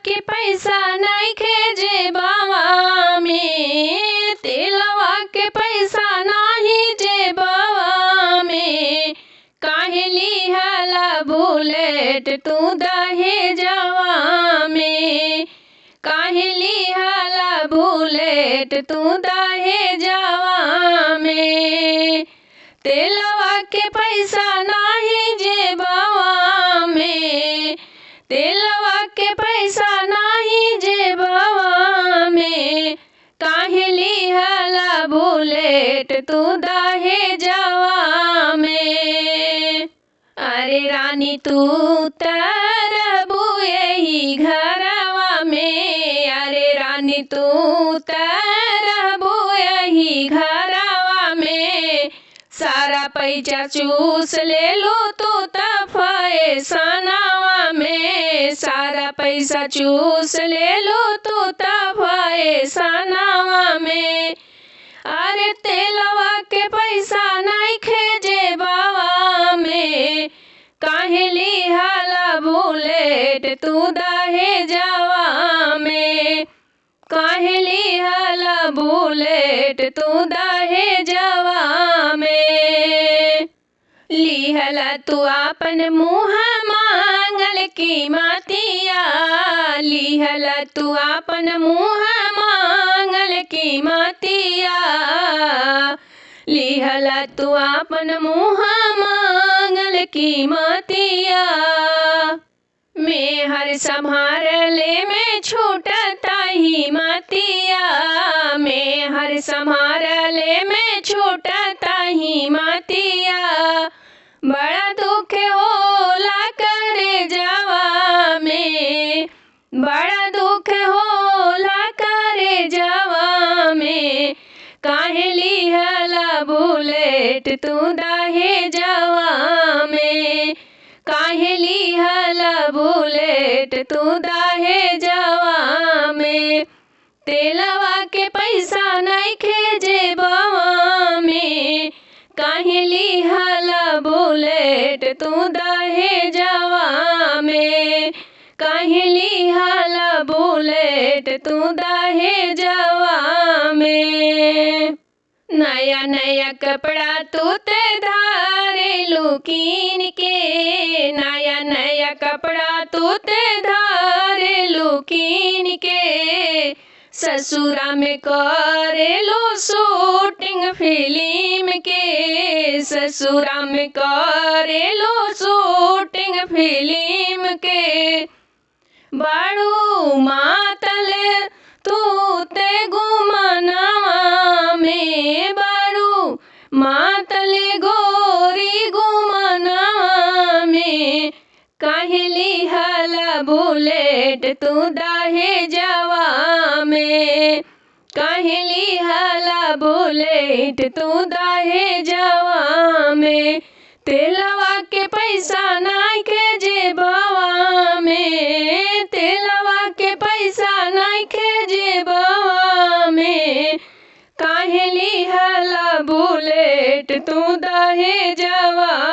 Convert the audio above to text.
के पैसा नइखे जेबवा में, तेलवा के पैसा नाही जेबवा में। काहे लिहला बुलेट तू दहेजवा में, काहे लिहला बुलेट तू दहेजवा में। तेलवा के पैसा नाही जेबवा में, तेलवा के पैसा नाही जेबवा में। काहे लिहला बुलेट तू दहेजवा में। अरे रानी तू तरबू यही घरवा में, अरे रानी तू तरबू यही घरवा में। सारा पैसा चूस ले लो तू फैसनवा में, सारा पैसा चूस ले लो तू फैसनवा में। अरे तेलवा के पैसा नइखे जेबवा में, काहे लिहला बुलेट तू दहेजवा में, काहे लिहला बुलेट तू दहेजवा में। लिहला तू आपन मुँह मांगल कीमतिया, लिहला तू आपन मुँह मांगल कीमतिया, लिहला तू आपन मुँह मांगल कीमतिया। मेहर संभारले में छूटता ही मतिया, मेहर संभारले में छूटता ही मतिया। बड़ा दुख होला करे जवा में, बड़ा दुख होला करे जवा में। काहे लिहला बुलेट तू दहेजवा में, काहे लिहला बुलेट तू दहेजवा में। तेलवा के पैसा नइखे जेबवा में, काहे लिहला बुलेट तू दहेजवा में, काहे लिहला बुलेट तू दहेजवा में। नया नया कपड़ा तू ते धारेलू कीन के, नया नया कपड़ा तू ते धारेलू कीन के। ससुरा में करेलू शूटिंग फिल्म के, ससुरा में करेलू शूटिंग फिल्म के। बाड़ू मातल तू ते गुमनवा में, बाड़ू मातल गोरी गुमनवा में। काहे लिहला बुलेट तू दहेजवा में, काहे लिहला बुलेट तू दहेजवा में। तेलवा के पैसा नइखे जेबवा में, तेलवा के पैसा नइखे जेबवा में। काहे लिहला बुलेट तू दहेजवा